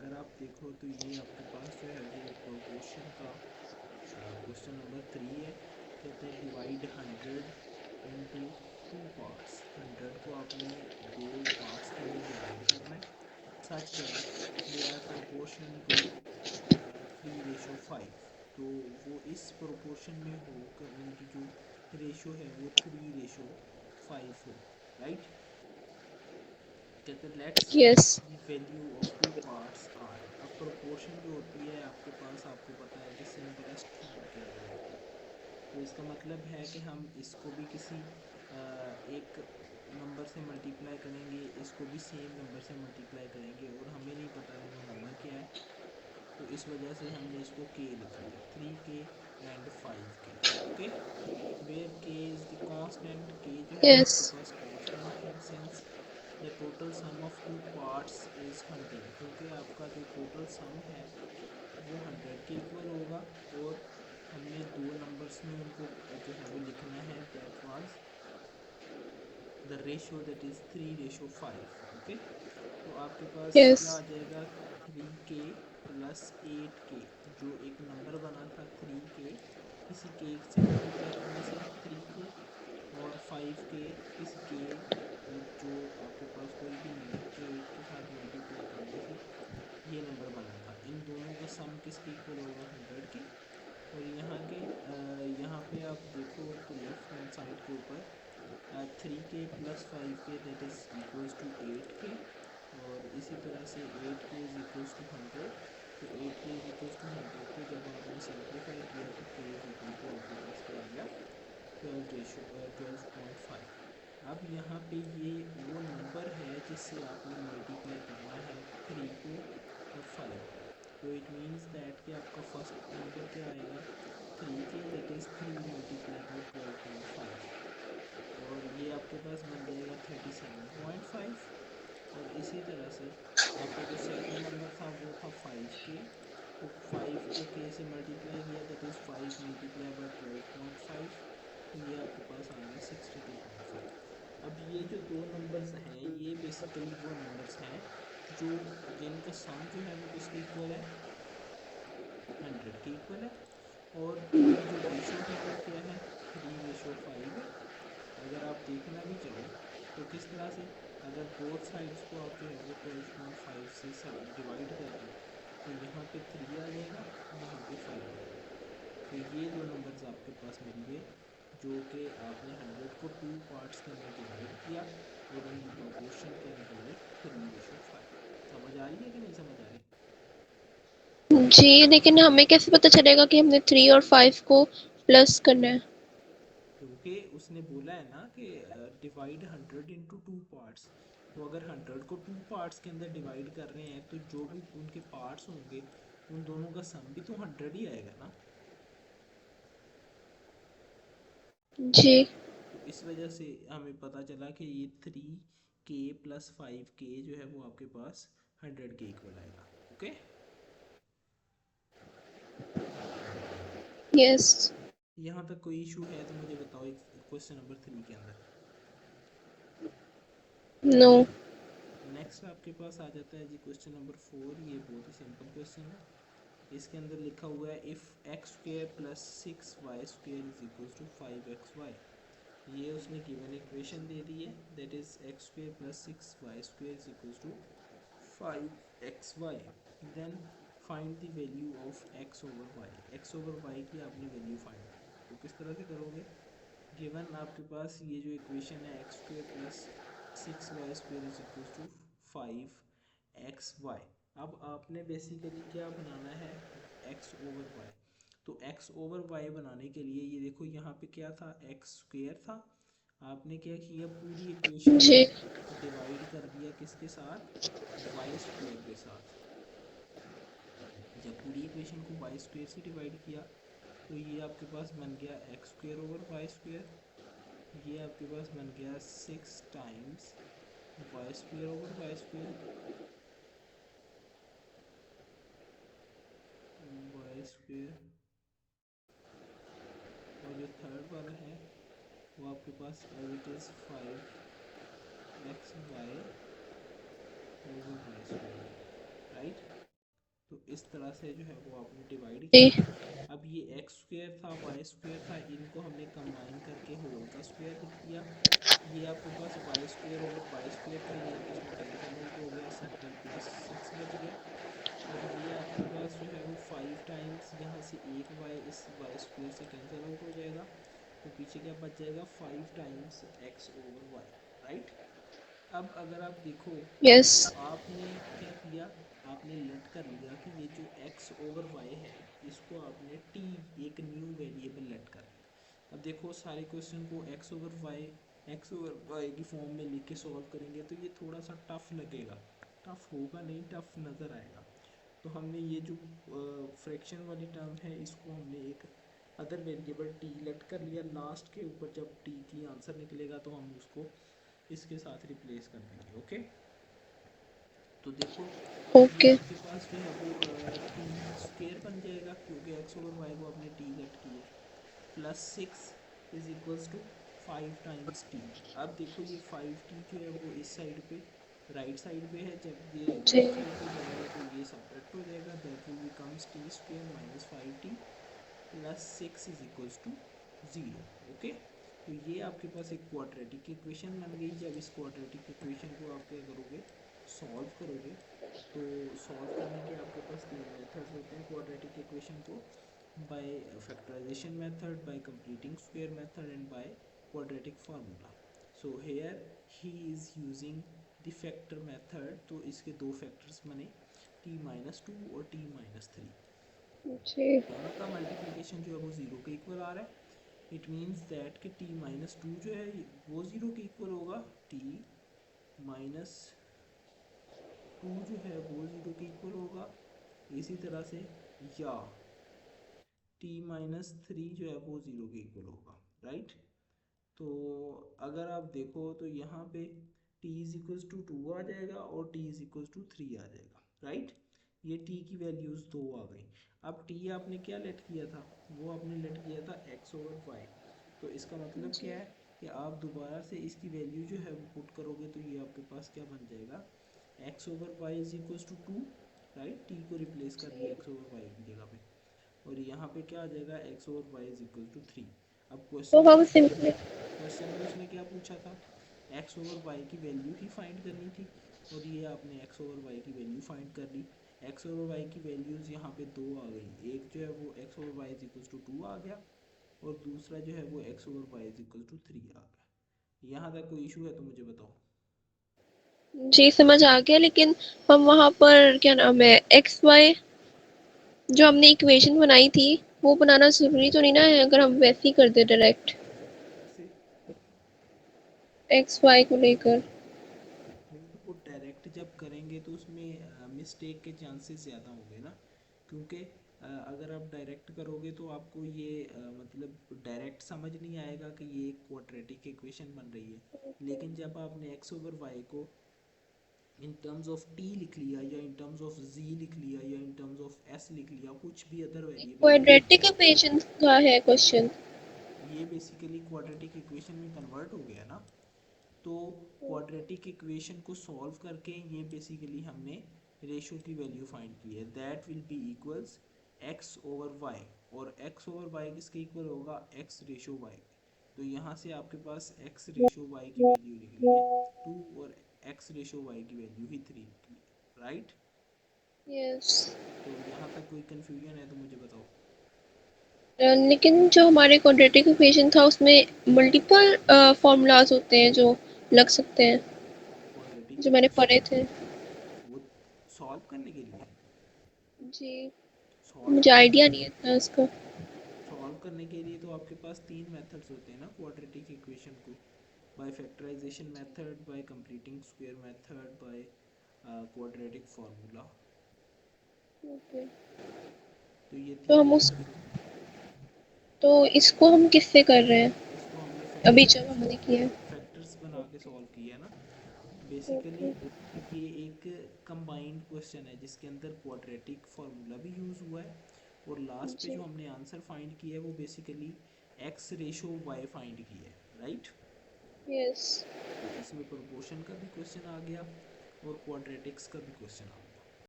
अगर आप देखो तो ये आपके पास जो है वो प्रोपोर्शन का क्वेश्चन नंबर 3 है। कहते हैं डिवाइड 100 इनटू टू पार्ट्स। 100 को आपने दो पार्ट्स के अंदर डिवाइड करना है such that they are proportion to 3:5। तो वो इस प्रोपोर्शन में हो कि उनकी जो रेशो है वो 3:5 हो, राइट। कहते हैं let's yes. The value of two parts are. अब प्रोपोर्शन जो होती है आपके पास, आपको पता है कि सिंपलेस्ट फॉर्म के अंदर होती है। तो इसका मतलब है कि हम इसको भी किसी एक नंबर से मल्टीप्लाई करेंगे, इसको भी सेम नंबर से मल्टीप्लाई करेंगे, और हमें नहीं पता कि वो नंबर क्या है। तो इस वजह से हमने इसको के लिख लिया, 3k and 5k। Okay, where k is the constant. K जो है वो यस। आपके पास कांस्टेंट है since the total sum of two parts is 100। क्योंकि आपका जो टोटल सम है वो 100 के इक्वल होगा, और हमने दो नंबर्स में उनको जो है वो लिखना है, that was the ratio that is 3:5। Okay, तो आपके पास यस। क्या आ जाएगा, 3k प्लस 8k। जो एक नंबर बना था 3k, किसी के से मल्टीप्लाई करने से 3k, और 5k किसी के जो आपके पास कोई भी नहीं है के 8 के साथ मल्टीप्लाई करने से ये नंबर बना था। इन दोनों का सम किसके इक्वल होगा, 100 के। और यहाँ पे आप देखो तो लेफ्ट हैंड साइड के ऊपर 3k plus 5k that is equals to 8k, और इसी तरह से 8k इज़ इक्वल्स टू 100। तो 8k इज़ इक्वल्स टू 100 को जब आपने सिंप्लीफाई किया तो k इज़ इक्वल टू आपके पास क्या आ गया, 12.5। अब यहाँ पे ये वो नंबर है जिससे आपने मल्टीप्लाई करना है 3 को और 5 को। तो इट मीन्स दैट कि आपका फर्स्ट नंबर क्या आएगा, 3k that is 3 multiply by 12.5, और ये आपके पास बन जाएगा 37.5। और इसी तरह से आपका जो सेकंड नंबर था वो था 5k। तो 5 को k से मल्टीप्लाई किया दैट इज़ 5 मल्टीप्लाई बाई 12.5। तो ये आपके पास आ गया 62.5। अब ये जो दो नंबर्स हैं ये बेसिकली वो नंबर्स हैं जो जिनका सम जो है वो किसके इक्वल है, 100 के इक्वल है, और उनकी जो रेशो है वो क्या है, 3:5 है। अगर आप देखना भी चाहो तो किस तरह से, अगर बोथ साइड्स को आप जो है वो 12.5 से डिवाइड कर दो तो यहाँ पे 3 आ जाएगा, यहाँ पे 5 आ जाएगा। तो ये दो नंबर्स आपके पास मिल गए जो कि आपने 100 को टू पार्ट्स के अंदर डिवाइड किया, और उनकी प्रोपोर्शन क्या निकाली, 3:5। समझ आ रही है कि नहीं समझ आ रही। जी, लेकिन हमें कैसे पता चलेगा कि हमने 3 और 5 को प्लस करना है? क्योंकि उसने बोला है ना कि डिवाइड 100 इंटू टू पार्ट्स। तो अगर 100 को टू पार्ट्स के अंदर डिवाइड कर रहे हैं तो जो भी उनके पार्ट्स होंगे उन दोनों का सम भी तो 100 ही आएगा ना। जी। तो इस वजह से हमें पता चला कि ये 3k प्लस 5k जो है वो आपके पास 100 के इक्वल आएगा। Okay, yes. यहाँ तक कोई इशू है तो मुझे बताओ क्वेश्चन नंबर 3 के अंदर। नो। नेक्स्ट आपके पास आ जाता है जी क्वेश्चन नंबर 4। ये बहुत ही सिंपल क्वेश्चन है। इसके अंदर लिखा हुआ है if x square plus 6y² is equals to 5xy। ये उसने गिवन इक्वेशन दे दी है that is x square plus 6y² is equals to 5xy। Then find the value of x over y। x over y की आपने value find करनी है। तो किस तरह से करोगे, गिवन आपके पास ये जो इक्वेशन है x square plus 6y² is equals to 5xy। अब आपने बेसिकली क्या बनाना है, x ओवर y। तो x ओवर y बनाने के लिए ये देखो यहाँ पे क्या था, एक्स स्क्वेयर था। आपने क्या किया, पूरी इक्वेशन जी। को डिवाइड कर दिया किसके साथ, वाई स्क्वेयर के साथ। जब पूरी इक्वेशन को वाई स्क्वेयर से डिवाइड किया तो ये आपके पास बन गया x square over y square. ये आपके पास बन गया 6 times y square over y square, y square. और जो थर्ड वाला है वो आपके पास as it is 5xy over y square, right. इस तरह से जो है वो आपने डिवाइड जी। किया। अब ये एक्स स्क्वायर था, वाई स्क्वायर था, इनको हमने कंबाइन करके होल का स्क्वायर लिख दिया। ये आपके पास y square over y square था, ये आपस में कैंसिल आउट हो गया, सेंटर प्लस 6 बच गया। अब ये आपके पास जो है वो 5 टाइम्स यहाँ से एक वाई इस वाई स्क्वायर से कैंसिल आउट हो जाएगा, तो पीछे क्या बच जाएगा 5 times x over y, right. अब अगर आप देखो यस। तो आपने क्या किया, आपने लेट कर लिया कि ये जो x ओवर y है इसको आपने t एक न्यू वेरिएबल लेट कर लिया। अब देखो सारे क्वेश्चन को x ओवर y की फॉर्म में लिख के सॉल्व करेंगे तो ये थोड़ा सा टफ लगेगा, टफ होगा नहीं, टफ नज़र आएगा। तो हमने ये जो फ्रैक्शन वाली टर्म है इसको हमने एक अदर वेरिएबल t लेट कर लिया, लास्ट के ऊपर जब t की आंसर निकलेगा तो हम उसको इसके साथ रिप्लेस कर देंगे। ओके, तो देखो ये ओके। आपके पास जो है वो टी स्क्वेयर बन जाएगा क्योंकि एक्स ओवर वाई को आपने टी लेट किया, plus 6 is equals to 5 times t. अब देखो ये 5t जो है वो इस साइड पे राइट साइड पे है, जब ये जी। लेफ्ट साइड पे जाएगा तो ये सब्ट्रैक्ट हो जाएगा, that will becomes t square minus 5t plus 6 is equals to 0। Okay, तो ये आपके पास एक क्वाड्रेटिक इक्वेशन बन गई। जब इस क्वाड्रेटिक इक्वेशन को आप क्या करोगे, सॉल्व करोगे, तो सॉल्व करने के आपके पास तीन मेथड्स होते हैं क्वाड्रेटिक इक्वेशन को, by factorisation method, by completing square method and by quadratic formula. So here he is using the factor method, तो इसके दो फैक्टर्स बने t-2 और t-3। जी। दोनों का मल्टीप्लिकेशन जो है वो ज़ीरो के इक्वल आ रहा है। इट मीन्स दैट कि t-2 जो है वो ज़ीरो के इक्वल होगा, t-2 जो है वो ज़ीरो के इक्वल होगा इसी तरह से, या t-3 जो है वो ज़ीरो के इक्वल होगा, राइट। तो अगर आप देखो तो यहाँ पे t इज इक्वल्स टू 2 आ जाएगा और t इज इक्वल्स टू 3 आ जाएगा, राइट। ये t की वैल्यूज़ दो आ गई। अब t आपने क्या लेट किया था, वो आपने लेट किया था x ओवर y। तो इसका मतलब क्या जी। है कि आप दोबारा से इसकी वैल्यू जो है वो पुट करोगे तो ये आपके पास क्या बन जाएगा, x over y is equals to 2, right. t को रिप्लेस कर दिया जी। x ओवर y की जगह पे, और यहाँ पे क्या आ जाएगा x over y is equal to 3। अब तो क्वेश्चन में हम उसने सिंपली। क्वेश्चन में उसने क्या पूछा था, x ओवर y की वैल्यू ही फाइंड करनी थी, और ये आपने x ओवर y की वैल्यू फाइंड कर ली। x ओवर y की वैल्यूज़ यहाँ पे दो आ गई, एक जो है वो x over y is equal to 2 आ गया, और दूसरा जो है वो x over y is equal to 3 आ गया। यहाँ तक कोई इशू है तो मुझे बताओ। जी समझ आ गया, लेकिन हम वहाँ पर क्या नाम है एक्स वाई जो हमने इक्वेशन बनाई थी वो बनाना ज़रूरी तो नहीं ना है, अगर हम वैसे ही कर दे डायरेक्ट कैसे? एक्स वाई को लेकर। नहीं, तो वो डायरेक्ट जब करेंगे तो उसमें मिस्टेक के चांसेस ज़्यादा होंगे ना, क्योंकि अगर आप डायरेक्ट करोगे तो आपको ये मतलब डायरेक्ट समझ नहीं आएगा कि ये एक क्वाड्रेटिक इक्वेशन बन रही है। लेकिन जब आपने एक्स ओवर वाई को इन टर्म्स ऑफ टी लिख लिया, या इन टर्म्स ऑफ जी लिख लिया, या इन टर्म्स ऑफ एस लिख लिया, कुछ भी अदर वेरिएबल लिख लिया, क्वाड्रेटिक इक्वेशन का है क्वेश्चन। ये बेसिकली क्वाड्रेटिक इक्वेशन में कन्वर्ट हो गया ना। तो क्वाड्रेटिक इक्वेशन को सॉल्व करके ये बेसिकली हमने रेशो की वैल्यू फाइंड की है, that will be equals x over y, और एक्स ओवर वाई किसके इक्वल होगा, एक्स रेशो वाई। तो यहाँ से आपके पास एक्स रेशो वाई की वैल्यू निकली है 2, और एक्स रेशो वाई की वैल्यू ही 3 निकली है, राइट। यस। तो यहाँ तक कोई कन्फ्यूजन है तो मुझे बताओ। लेकिन जो हमारे क्वाड्रेटिक इक्वेशन था उसमें मल्टीपल फॉर्मूलाज होते हैं जो लग सकते हैं, क्वाड्रेटिक जो मैंने इक्वेशन पढ़े थे। वो सॉल्व करने के लिए, जी। सॉल्व मुझे करने आइडिया नहीं है इतना इसका। सॉल्व करने के लिए तो आपके पास तीन मेथड्स होते हैं ना क्वाड्रेटिक इक्वेशन को, by factorisation method, by completing square method, by quadratic formula. Okay. तो ये तो तीन हम उस मेथड्स होते हैं। तो इसको हम किससे कर रहे हैं इसको हमने अभी जब हमने किया। फैक्टर्स बना के सॉल्व किया है ना। Basically okay. ये एक कंबाइंड क्वेश्चन है जिसके अंदर क्वाड्रेटिक फार्मूला भी यूज़ हुआ है, और लास्ट पे जी। जो हमने आंसर फाइंड किया है वो basically x ratio y find किया है, राइट। यस। तो इसमें प्रोपोर्शन का भी क्वेश्चन आ गया और क्वाड्रेटिक्स का भी क्वेश्चन आ